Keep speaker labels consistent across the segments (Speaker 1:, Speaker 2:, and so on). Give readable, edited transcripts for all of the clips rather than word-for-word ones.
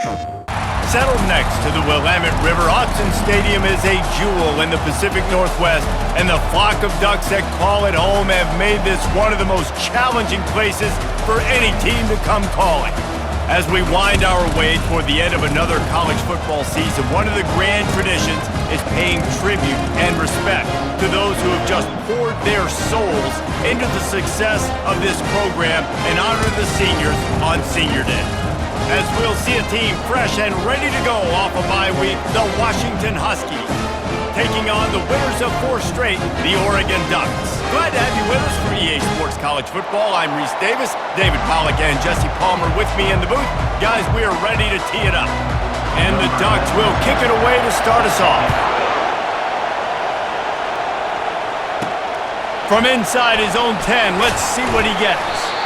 Speaker 1: Settled next to the Willamette River, Autzen Stadium is a jewel in the Pacific Northwest, and the flock of Ducks that call it home have made this one of the most challenging places for any team to come calling. As we wind our way toward the end of another college football season, one of the grand traditions is paying tribute and respect to those who have just poured their souls into the success of this program and honor the seniors on Senior Day. As we'll see a team fresh and ready to go off a bye week, the Washington Huskies, taking on the winners of 4 straight, the Oregon Ducks. Glad to have you with us for EA Sports College Football. I'm Reese Davis, David Pollack and Jesse Palmer with me in the booth. Guys, we are ready to tee it up. And the Ducks will kick it away to start us off. From inside his own 10, let's see what he gets.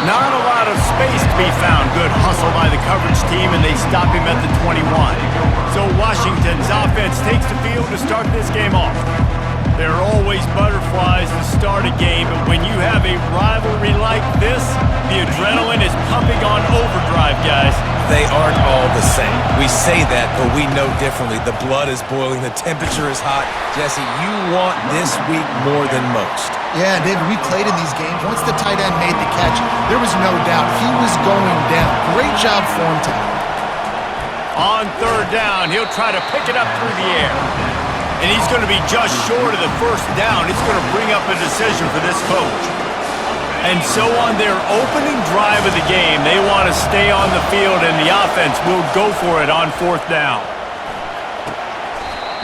Speaker 1: Not a lot of space to be found. Good hustle by the coverage team, and they stop him at the 21. So Washington's offense takes the field to start this game off. There are always butterflies to start a game, but when you have a rivalry like this, the adrenaline is pumping on overdrive, guys.
Speaker 2: They aren't all the same. We say that, but we know differently. The blood is boiling. The temperature is hot. Jesse, you want this week more than most.
Speaker 3: Yeah, David, we played in these games. Once the tight end made the catch, there was no doubt he was going down. Great job for him tonight.
Speaker 1: On 3rd down, he'll try to pick it up through the air. And he's going to be just short of the 1st down. It's going to bring up a decision for this coach. And so on their opening drive of the game, they want to stay on the field, and the offense will go for it on 4th down.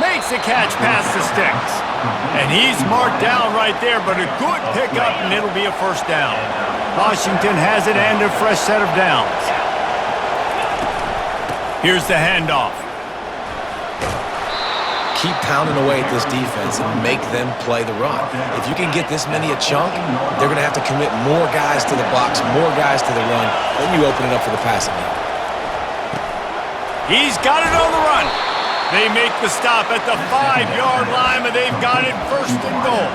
Speaker 1: Makes the catch past the sticks. And he's marked down right there, but a good pickup, and it'll be a 1st down. Washington has it and a fresh set of downs. Here's the handoff.
Speaker 2: Keep pounding away at this defense and make them play the run. If you can get this many a chunk, they're going to have to commit more guys to the box, more guys to the run. Then you open it up for the passing game.
Speaker 1: He's got it on the run. They make the stop at the 5-yard line, and they've got it 1st and goal.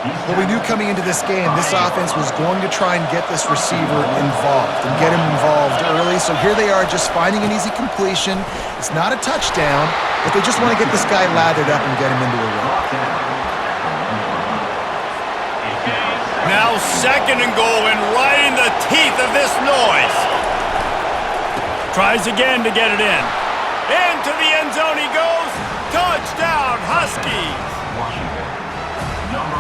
Speaker 3: Well, we knew coming into this game, this offense was going to try and get this receiver involved and get him involved early. So here they are just finding an easy completion. It's not a touchdown, but they just want to get this guy lathered up and get him into a run.
Speaker 1: Now 2nd and goal, and right in the teeth of this noise. Tries again to get it in. Into the end zone he goes. Touchdown, Huskies.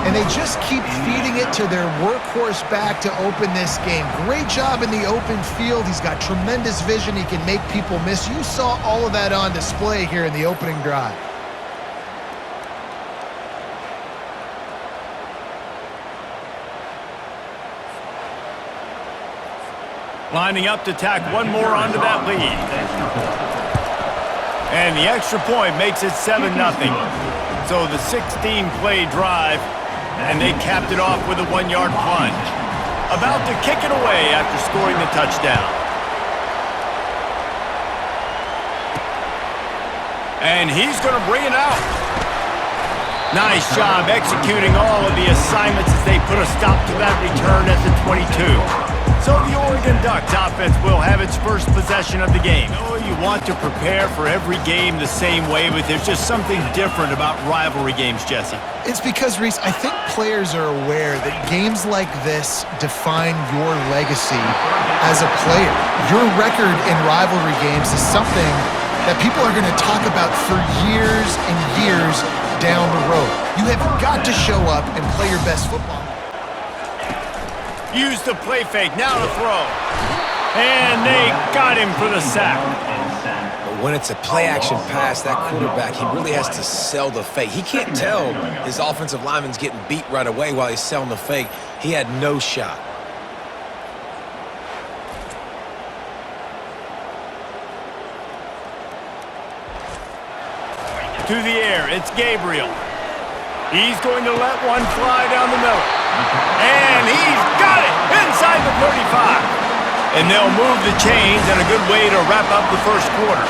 Speaker 3: And they just keep feeding it to their workhorse back to open this game. Great job in the open field. He's got tremendous vision. He can make people miss. You saw all of that on display here in the opening drive.
Speaker 1: Lining up to tack one more onto that lead. And the extra point makes it 7-0. So the 16-play drive, and they capped it off with a 1-yard plunge. About to kick it away after scoring the touchdown. And he's going to bring it out. Nice job executing all of the assignments as they put a stop to that return at the 22. So the Oregon Ducks offense will have its first possession of the game. Oh, you want to prepare for every game the same way, but there's just something different about rivalry games, Jesse.
Speaker 3: It's because, Reese, I think players are aware that games like this define your legacy as a player. Your record in rivalry games is something that people are going to talk about for years and years down the road. You have got to show up and play your best football.
Speaker 1: Use the play fake, now to throw. And they got him for the sack.
Speaker 2: But when it's a play-action pass, that quarterback, he really has to sell the fake. He can't tell his offensive lineman's getting beat right away while he's selling the fake. He had no shot.
Speaker 1: To the air, it's Gabriel. He's going to let one fly down the middle. And he's got it inside the 35. And they'll move the chains, and a good way to wrap up the first quarter.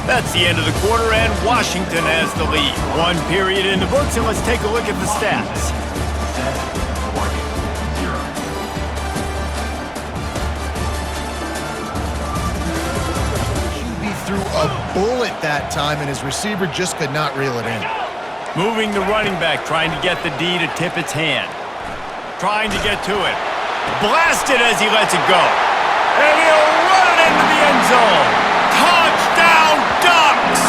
Speaker 1: That's the end of the quarter, and Washington has the lead. 1 period in the books, and let's take a look at the stats.
Speaker 3: bullet that time, and his receiver just could not reel it in.
Speaker 1: Moving the running back, trying to get the D to tip its hand. Trying to get to it. Blasted as he lets it go. And he'll run it into the end zone. Touchdown, Ducks!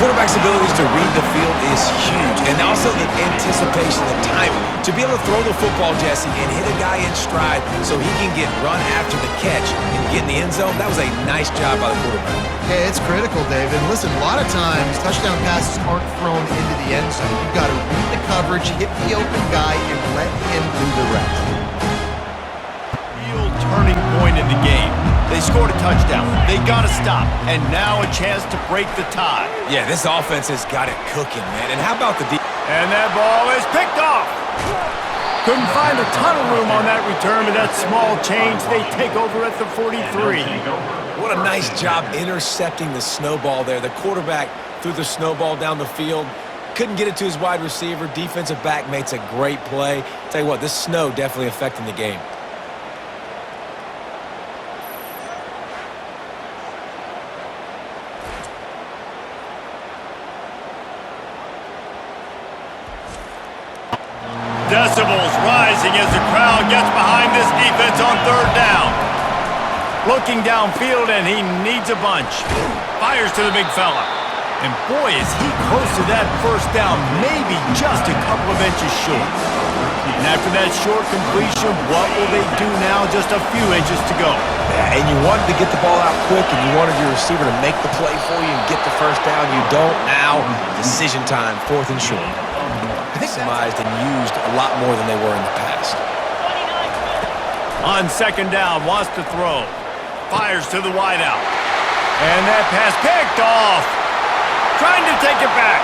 Speaker 2: Quarterback's abilities to read the field is huge, and also the anticipation, the timing. To be able to throw the football, Jesse, and hit a guy in stride so he can get run after the catch and get in the end zone, that was a nice job by the quarterback.
Speaker 3: Yeah, it's critical, David. Listen, a lot of times touchdown passes aren't thrown into the end zone. You've got to read the coverage, hit the open guy, and let him do the rest.
Speaker 1: Real turning point in the game. They scored a touchdown. They got to stop. And now a chance to break the tie.
Speaker 2: Yeah, this offense has got it cooking, man. And how about the
Speaker 1: And that ball is picked off. Couldn't find a ton of room on that return, but that small change, they take over at the 43.
Speaker 2: What a nice job intercepting the snowball there. The quarterback threw the snowball down the field. Couldn't get it to his wide receiver. Defensive back makes a great play. Tell you what, this snow definitely affecting the game.
Speaker 1: Decibels rising as the crowd gets behind this defense on third down. Looking downfield, and he needs a bunch. Fires to the big fella. And boy, is he close to that first down, maybe just a couple of inches short. And after that short completion, what will they do now? Just a few inches to go.
Speaker 2: Yeah, and you wanted to get the ball out quick, and you wanted your receiver to make the play for you and get the first down. You don't now. Decision time, 4th and short. Maximized and used a lot more than they were in the past.
Speaker 1: On second down, wants to throw. Fires to the wideout. And that pass picked off. Trying to take it back.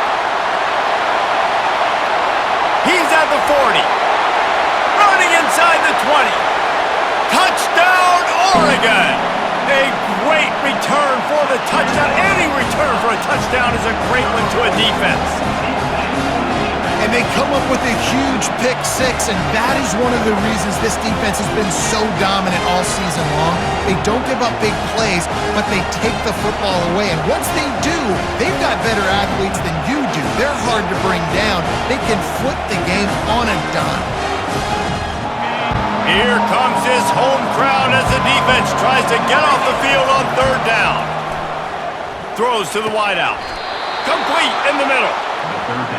Speaker 1: He's at the 40. Running inside the 20. Touchdown, Oregon! A great return for the touchdown. Any return for a touchdown is a great one to a defense.
Speaker 3: And they come up with a huge pick six, and that is one of the reasons this defense has been so dominant all season long. They don't give up big plays, but they take the football away. And once they do, they've got better athletes than you do. They're hard to bring down. They can flip the game on a dime.
Speaker 1: Here comes his home crowd as the defense tries to get off the field on third down. Throws to the wideout. Complete in the middle.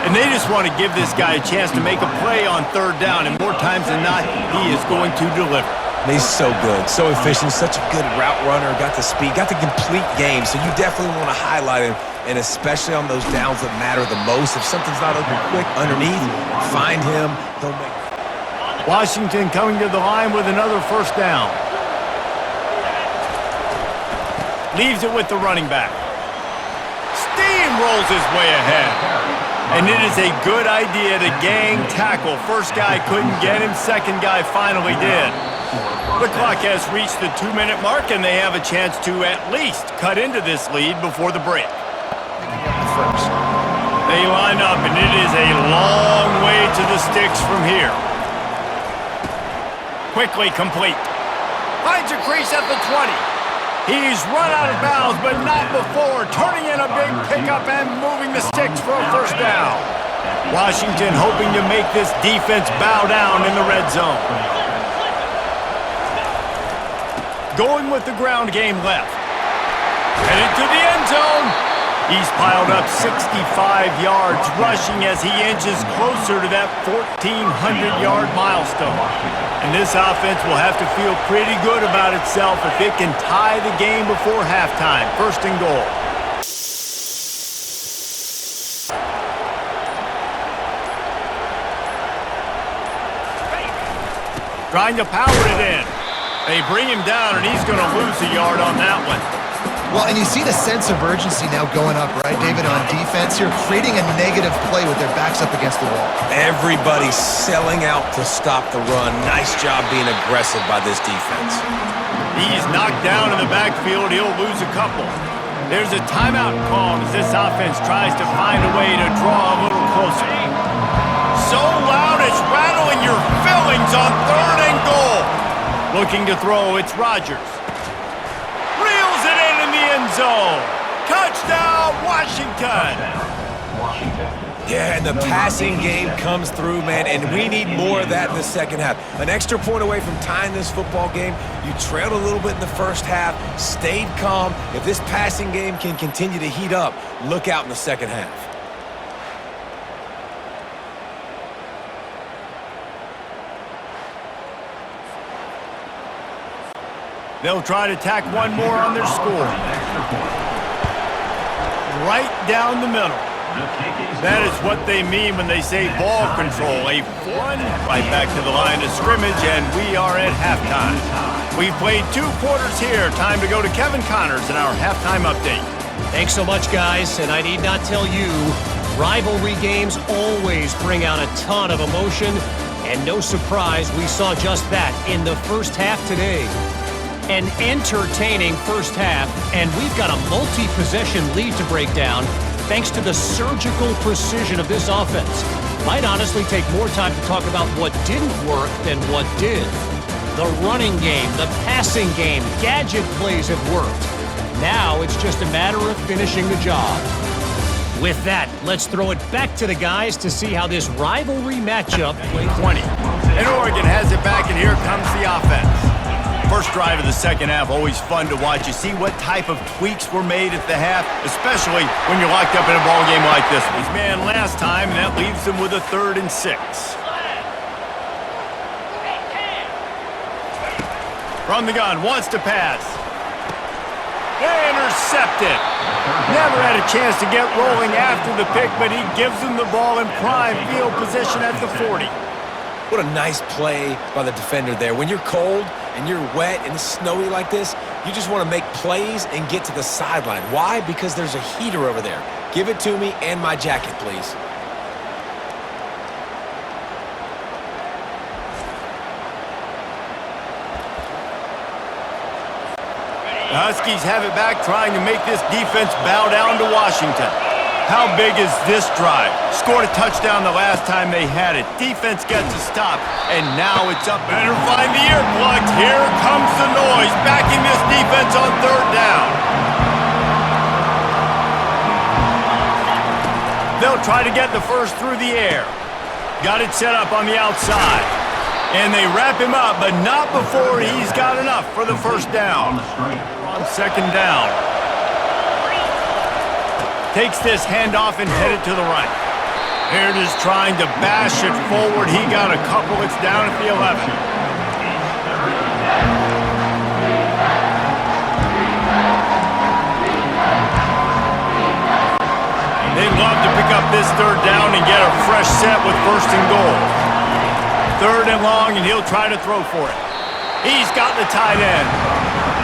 Speaker 1: And they just want to give this guy a chance to make a play on third down, and more times than not, he is going to deliver.
Speaker 2: He's so good, so efficient, such a good route runner, got the speed, got the complete game, so you definitely want to highlight him, and especially on those downs that matter the most. If something's not open quick underneath, find him, he'll make it.
Speaker 1: Washington coming to the line with another first down. Leaves it with the running back. Steamrolls his way ahead. And it is a good idea to gang tackle. First guy couldn't get him, second guy finally did. The clock has reached the 2-minute mark, and they have a chance to at least cut into this lead before the break. They line up, and it is a long way to the sticks from here. Quickly complete. Finds a crease at the 20. He's run out of bounds, but not before. Turning in a big pickup and moving the sticks for a first down. Washington hoping to make this defense bow down in the red zone. Going with the ground game left. Headed to the end zone. He's piled up 65 yards rushing as he inches closer to that 1,400-yard milestone. And this offense will have to feel pretty good about itself if it can tie the game before halftime. First and goal. Trying to power it in. They bring him down, and he's going to lose a yard on that one.
Speaker 3: Well, and you see the sense of urgency now going up, right, David, on defense here, creating a negative play with their backs up against the wall.
Speaker 2: Everybody's selling out to stop the run. Nice job being aggressive by this defense.
Speaker 1: He's knocked down in the backfield. He'll lose a couple. There's a timeout called as this offense tries to find a way to draw a little closer. So loud it's rattling your fillings on third and goal. Looking to throw, it's Rodgers. Reels it in the end end zone. Touchdown, Washington.
Speaker 2: Yeah, and the passing game comes through, man, and we need more of that in the second half. An extra point away from tying this football game. You trailed a little bit in the first half, stayed calm. If this passing game can continue to heat up, look out in the second half.
Speaker 1: They'll try to tack one more on their score. Right down the middle. That is what they mean when they say ball control. A one right back to the line of scrimmage, and we are at halftime. We've played 2 quarters here. Time to go to Kevin Connors in our halftime update.
Speaker 4: Thanks so much, guys, and I need not tell you, rivalry games always bring out a ton of emotion, and no surprise, we saw just that in the first half today. An entertaining first half, and we've got a multi-possession lead to break down thanks to the surgical precision of this offense. Might honestly take more time to talk about what didn't work than what did. The running game, the passing game, gadget plays have worked. Now it's just a matter of finishing the job. With that, let's throw it back to the guys to see how this rivalry matchup plays.
Speaker 1: 20. And Oregon has it back, and here comes the offense. First drive of the second half, always fun to watch. You see what type of tweaks were made at the half, especially when you're locked up in a ball game like this one. Man, last time, and that leaves them with a 3rd and 6. From the gun, wants to pass. Intercepted. Never had a chance to get rolling after the pick, but he gives them the ball in prime field position at the 40.
Speaker 2: What a nice play by the defender there. When you're cold and you're wet and it's snowy like this, you just want to make plays and get to the sideline. Why? Because there's a heater over there. Give it to me and my jacket, please.
Speaker 1: The Huskies have it back, trying to make this defense bow down to Washington. How big is this drive? Scored a touchdown the last time they had it. Defense gets a stop, and now it's up. Better find the earplugs. Here comes the noise, backing this defense on 3rd down. They'll try to get the first through the air. Got it set up on the outside. And they wrap him up, but not before he's got enough for the first down. On 2nd down. Takes this handoff and headed to the right. Here it is trying to bash it forward. He got a couple. It's down at the 11. They'd love to pick up this 3rd down and get a fresh set with 1st and goal. 3rd and long, and he'll try to throw for it. He's got the tight end.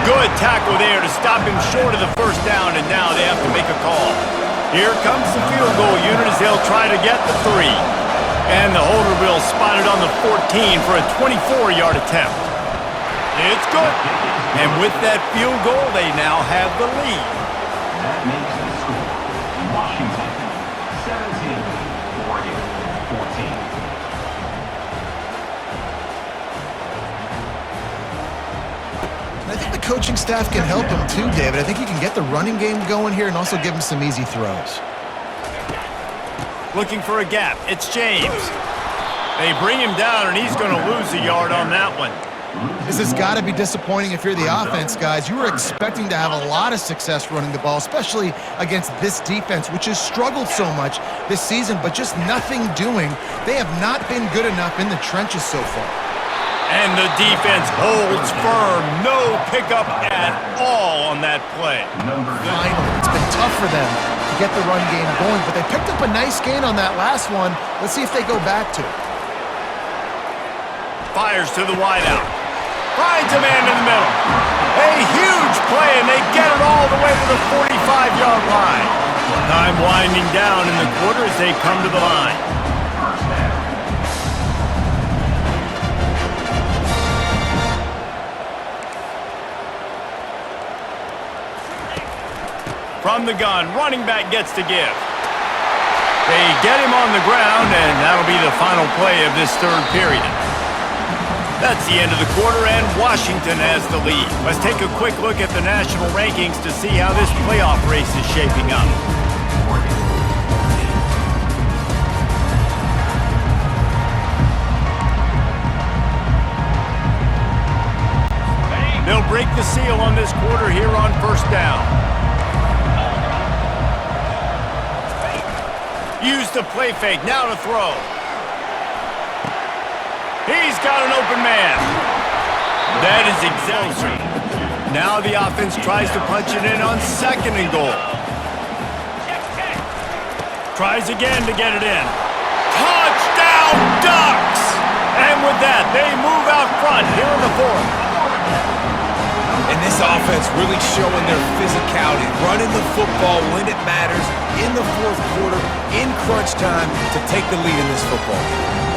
Speaker 1: Good tackle there to stop him short of the 1st down, and now they have to make a call. Here comes the field goal unit as they'll try to get the 3. And the holder will spot it on the 14 for a 24-yard attempt. It's good. And with that field goal, they now have the lead.
Speaker 5: That makes the score Washington 17, Oregon 14.
Speaker 3: I think the coaching staff can help him too, David. I think he can get the running game going here and also give him some easy throws.
Speaker 1: Looking for a gap. It's James. They bring him down, and he's going to lose a yard on that one.
Speaker 3: This has got to be disappointing if you're the offense, guys. You were expecting to have a lot of success running the ball, especially against this defense, which has struggled so much this season, but just nothing doing. They have not been good enough in the trenches so far.
Speaker 1: And the defense holds firm. No pickup at all on that play.
Speaker 3: Finally, it's been tough for them to get the run game going, but they picked up a nice gain on that last one. Let's see if they go back to it.
Speaker 1: Fires to the wideout. Finds a man in the middle. A huge play, and they get it all the way to the 45-yard line. Time winding down in the quarter as they come to the line. From the gun, running back gets to give. They get him on the ground, and that'll be the final play of this 3rd period. That's the end of the quarter, and Washington has the lead. Let's take a quick look at the national rankings to see how this playoff race is shaping up. They'll break the seal on this quarter here on first down. Use the play fake, now to throw. He's got an open man. That is exactly. Now the offense tries to punch it in on 2nd and goal. Tries again to get it in. Touchdown, Ducks! And with that, they move out front here in the 4th.
Speaker 2: And this offense really showing their physicality, running the football when it matters, in the 4th quarter, in crunch time, to take the lead in this football game.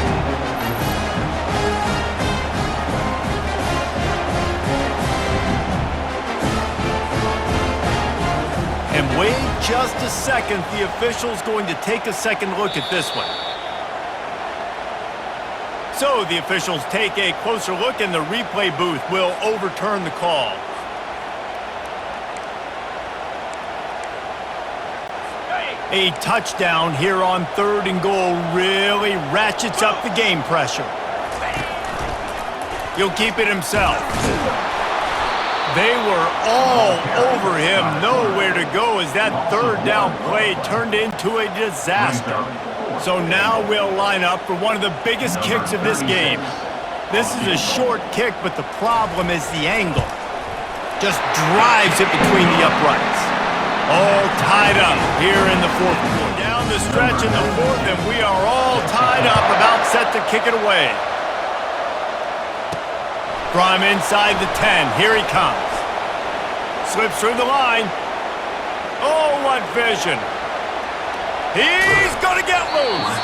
Speaker 1: And wait just a second, the official's going to take a second look at this one. So the officials take a closer look, and the replay booth will overturn the call. A touchdown here on 3rd and goal really ratchets up the game pressure. He'll keep it himself. They were all over him, nowhere to go as that 3rd down play turned into a disaster. So now we'll line up for one of the biggest kicks of this game. This is a short kick, but the problem is the angle. Just drives it between the uprights. All tied up here in the 4th quarter. Down the stretch in the 4th, and we are all tied up, about set to kick it away. From inside the 10, here he comes. Slips through the line. Oh, what vision. He's going to get loose.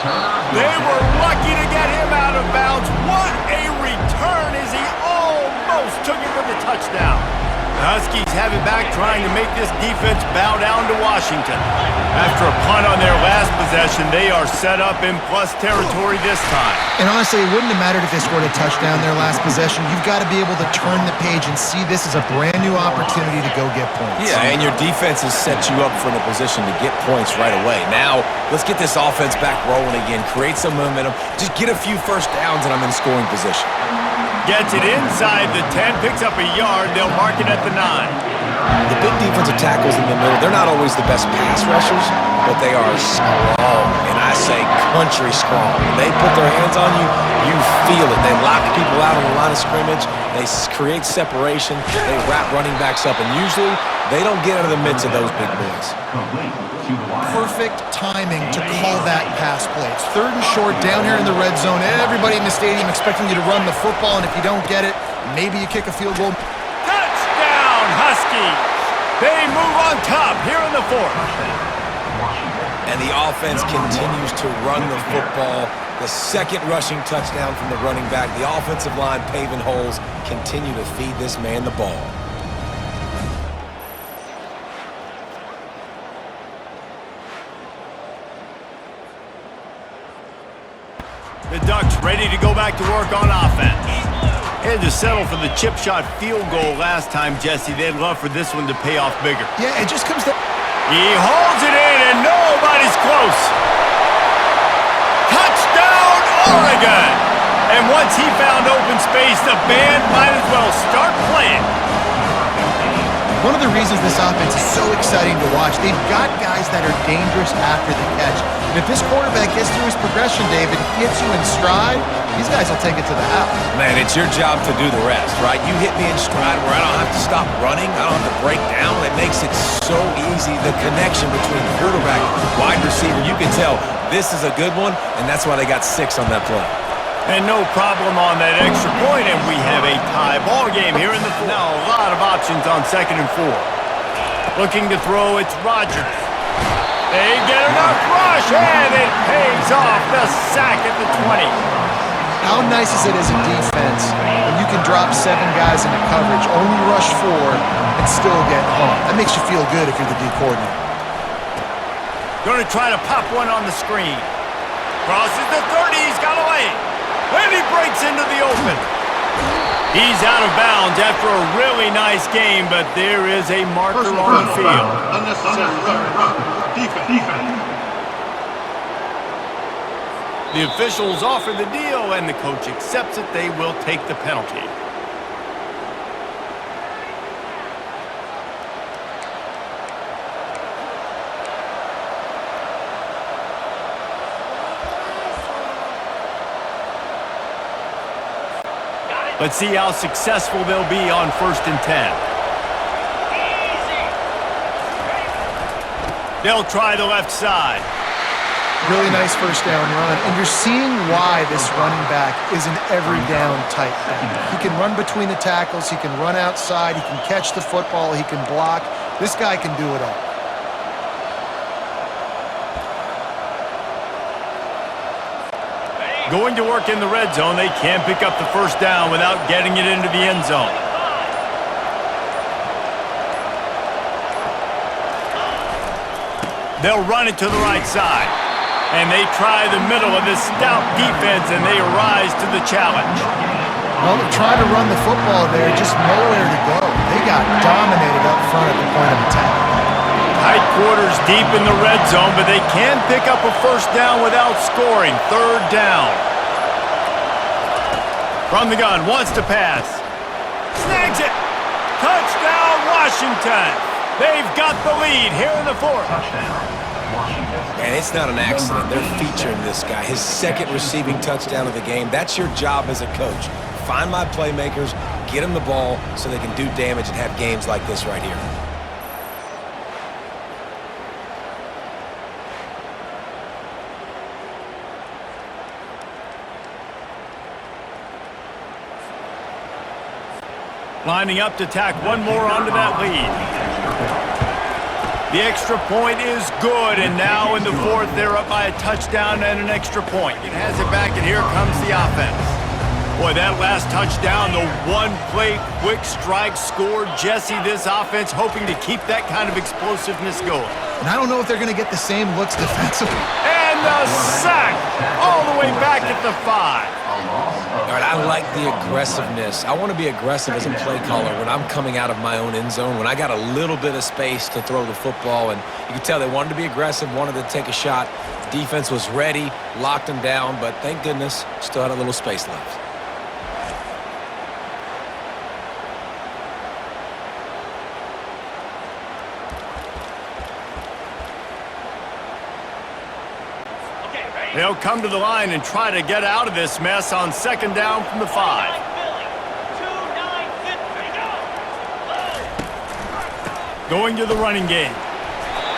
Speaker 1: They were lucky to get him out of bounds. What a return as he almost took it for the touchdown. The Huskies have it back, trying to make this defense bow down to Washington. After a punt on their last possession, they are set up in plus territory this time.
Speaker 3: And honestly, it wouldn't have mattered if they scored a touchdown their last possession. You've got to be able to turn the page and see this as a brand new opportunity to go get points.
Speaker 2: Yeah, and your defense has set you up for a position to get points right away. Now, let's get this offense back rolling again, create some momentum, just get a few first downs, and I'm in scoring position.
Speaker 1: Gets it inside the 10, picks up a yard. They'll mark it at the 9.
Speaker 2: The big defensive tackles in the middle, they're not always the best pass rushers, but they are strong, and I say country strong. When they put their hands on you, you feel it. They lock people out on the line of scrimmage. They create separation. They wrap running backs up, and usually they don't get out of the midst of those big boys.
Speaker 3: Perfect timing to call that pass play. It's 3rd and short down here in the red zone. Everybody in the stadium expecting you to run the football, and if you don't get it, maybe you kick a field goal.
Speaker 1: Touchdown, Huskies! They move on top here in the 4th.
Speaker 2: And the offense continues to run the football. The 2nd rushing touchdown from the running back. The offensive line paving holes. Continue to feed this man the ball.
Speaker 1: The Ducks ready to go back to work on offense. Had to settle for the chip shot field goal last time, Jesse. They'd love for this one to pay off bigger.
Speaker 3: Yeah, it just comes to...
Speaker 1: He holds it in, and nobody's close. Touchdown, Oregon! And once he found open space, the band might as well start playing.
Speaker 3: One of the reasons this offense is so exciting to watch, they've got guys that are dangerous after the catch. And if this quarterback gets through his progression, David, hits you in stride, these guys will take it to the house.
Speaker 2: Man, it's your job to do the rest, right? You hit me in stride where I don't have to stop running. I don't have to break down. It makes it so easy. The connection between quarterback, wide receiver, you can tell this is a good one, and that's why they got 6 on that play.
Speaker 1: And no problem on that extra point, and we have a tie ball game here in the 4th. Now a lot of options on 2nd and 4. Looking to throw, it's Rodgers. They get enough rush, and it pays off. The sack at the 20.
Speaker 3: How nice is it as a defense when you can drop 7 guys into coverage, only rush 4, and still get home? That makes you feel good if you're the D coordinator.
Speaker 1: Going to try to pop one on the screen. Crosses the 30, he's got away. And he breaks into the open. He's out of bounds after a really nice game, but there is a marker on the field.
Speaker 6: Unnecessary run. Defense.
Speaker 1: The officials offer the deal, and the coach accepts it. They will take the penalty. Let's see how successful they'll be on 1st and 10. They'll try the left side.
Speaker 3: Really nice first down run, and you're seeing why this running back is an every down type back. He can run between the tackles, he can run outside, he can catch the football, he can block. This guy can do it all.
Speaker 1: Going to work in the red zone, they can't pick up the first down without getting it into the end zone. They'll run it to the right side. And they try the middle of this stout defense, and they rise to the challenge.
Speaker 3: Well, they're trying to run the football there, just nowhere to go. They got dominated up front at the point of attack.
Speaker 1: Tight quarters deep in the red zone, but they can pick up a first down without scoring. 3rd down. From the gun, wants to pass. Snags it. Touchdown, Washington. They've got the lead here in the 4th.
Speaker 5: Touchdown, Washington.
Speaker 2: And it's not an accident. They're featuring this guy. His 2nd receiving touchdown of the game. That's your job as a coach. Find my playmakers, get them the ball so they can do damage and have games like this right here.
Speaker 1: Lining up to tack one more onto that lead. The extra point is good, and now in the 4th, they're up by a touchdown and an extra point. It has it back, and here comes the offense. Boy, that last touchdown, the one-play quick strike scored. Jesse, this offense hoping to keep that kind of explosiveness going.
Speaker 3: And I don't know if they're going to get the same looks defensively.
Speaker 1: And the sack all the way back at the 5.
Speaker 2: All right, I like the aggressiveness. I want to be aggressive as a play caller when I'm coming out of my own end zone, when I got a little bit of space to throw the football, and you can tell they wanted to be aggressive, wanted to take a shot. Defense was ready, locked them down, but thank goodness, still had a little space left.
Speaker 1: They'll come to the line and try to get out of this mess on 2nd down from the 5. Going to the running game.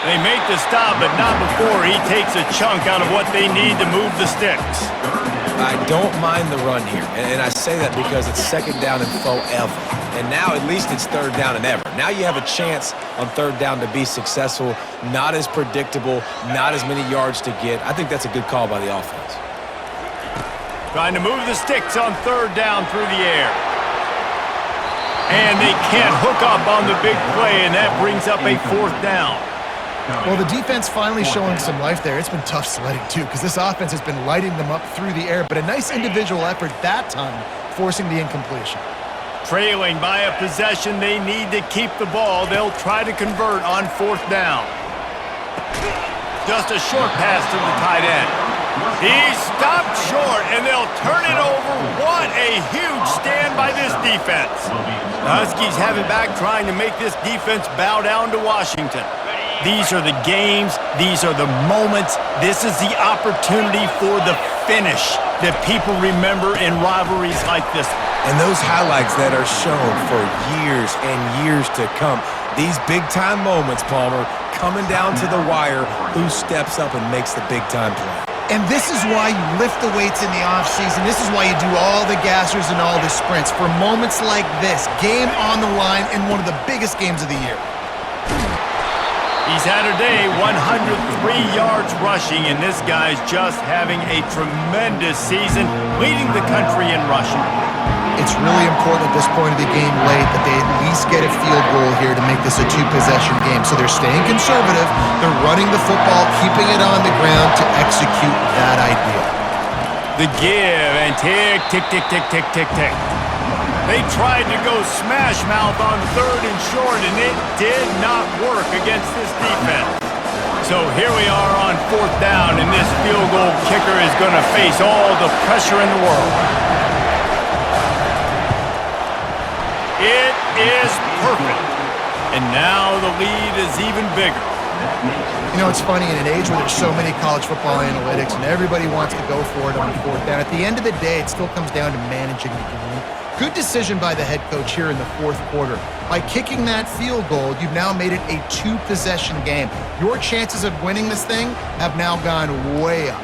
Speaker 1: They make the stop, but not before he takes a chunk out of what they need to move the sticks.
Speaker 2: I don't mind the run here, and I say that because it's 2nd down and forever. And now at least it's 3rd down and ever. Now you have a chance on 3rd down to be successful, not as predictable, not as many yards to get. I think that's a good call by the offense.
Speaker 1: Trying to move the sticks on 3rd down through the air. And they can't hook up on the big play, and that brings up a 4th down.
Speaker 3: Well, the defense finally showing some life there. It's been tough sledding, too, because this offense has been lighting them up through the air, but a nice individual effort that time, forcing the incompletion.
Speaker 1: Trailing by a possession, they need to keep the ball. They'll try to convert on 4th down. Just a short pass to the tight end. He stopped short, and they'll turn it over. What a huge stand by this defense. The Huskies have it back, trying to make this defense bow down to Washington. These are the games. These are the moments. This is the opportunity for the finish that people remember in rivalries like this one.
Speaker 2: And those highlights that are shown for years and years to come. These big-time moments, Palmer, coming down to the wire, who steps up and makes the big-time play.
Speaker 3: And this is why you lift the weights in the offseason. This is why you do all the gassers and all the sprints. For moments like this, game on the line in one of the biggest games of the year.
Speaker 1: He's had a day, 103 yards rushing, and this guy's just having a tremendous season, leading the country in rushing.
Speaker 3: It's really important at this point of the game late that they at least get a field goal here to make this a 2-possession game. So they're staying conservative, they're running the football, keeping it on the ground to execute that idea.
Speaker 1: The give, and tick, tick, tick, tick, tick, tick, tick. They tried to go smash mouth on 3rd and short, and it did not work against this defense. So here we are on 4th down, and this field goal kicker is going to face all the pressure in the world. It is perfect. And now the lead is even bigger.
Speaker 3: You know, it's funny, in an age where there's so many college football analytics and everybody wants to go for it on 4th down, at the end of the day, it still comes down to managing the game. Good decision by the head coach here in the 4th quarter. By kicking that field goal, you've now made it a 2-possession game. Your chances of winning this thing have now gone way up.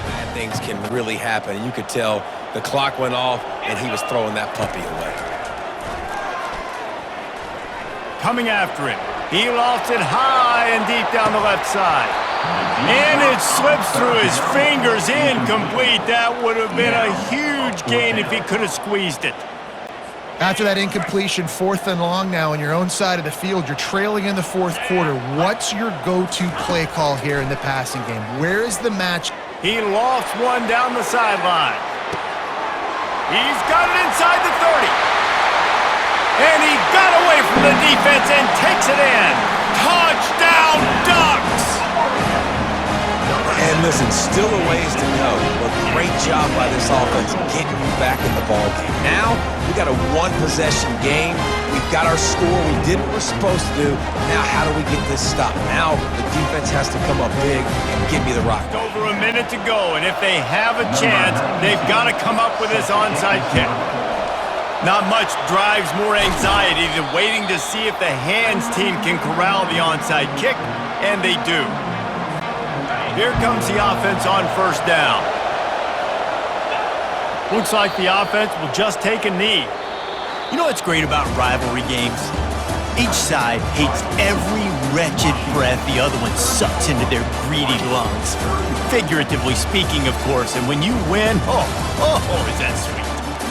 Speaker 2: Bad things can really happen. You could tell the clock went off and he was throwing that puppy away.
Speaker 1: Coming after him. He lofts it high and deep down the left side. And it slips through his fingers, incomplete. That would have been a huge gain if he could have squeezed it.
Speaker 3: After that incompletion, 4th and long now on your own side of the field, you're trailing in the 4th quarter. What's your go-to play call here in the passing game? Where is the match?
Speaker 1: He lofts one down the sideline. He's got it inside the 30. And he got away from the defense and takes it in. Touchdown, Ducks!
Speaker 2: And listen, still a ways to go. But great job by this offense getting you back in the ballgame. Now, we got a 1-possession game. We've got our score. We did what we're supposed to do. Now, how do we get this stopped? Now, the defense has to come up big and give me the rock.
Speaker 1: Over a minute to go, and if they have a chance, they've got to come up with this onside kick. Not much drives more anxiety than waiting to see if the hands team can corral the onside kick, and they do. Here comes the offense on 1st down. Looks like the offense will just take a knee.
Speaker 7: You know what's great about rivalry games? Each side hates every wretched breath the other one sucks into their greedy lungs. Figuratively speaking, of course, and when you win, oh, is that sweet.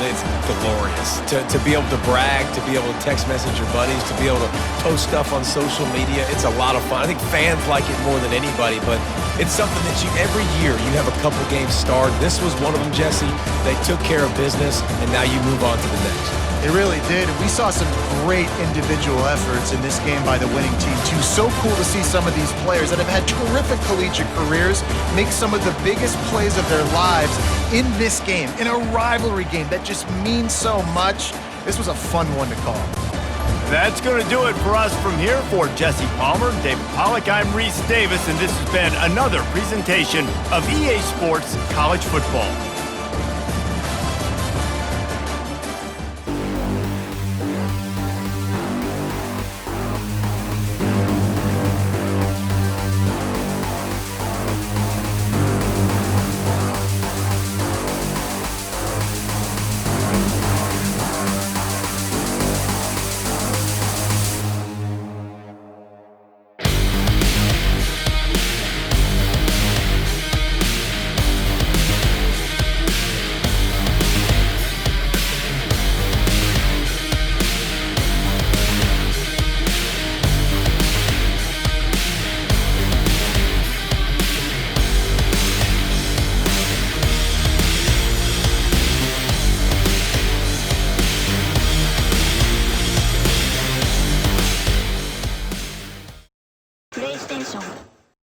Speaker 2: It's glorious. To be able to brag, to be able to text message your buddies, to be able to post stuff on social media, it's a lot of fun. I think fans like it more than anybody, but it's something that every year you have a couple games start. This was one of them, Jesse. They took care of business, and now you move on to the next.
Speaker 3: It really did. We saw some great individual efforts in this game by the winning team, too. So cool to see some of these players that have had terrific collegiate careers make some of the biggest plays of their lives in this game, in a rivalry game that just means so much. This was a fun one to call.
Speaker 1: That's going to do it for us from here. For Jesse Palmer, David Pollack, I'm Reese Davis, and this has been another presentation of EA Sports College Football.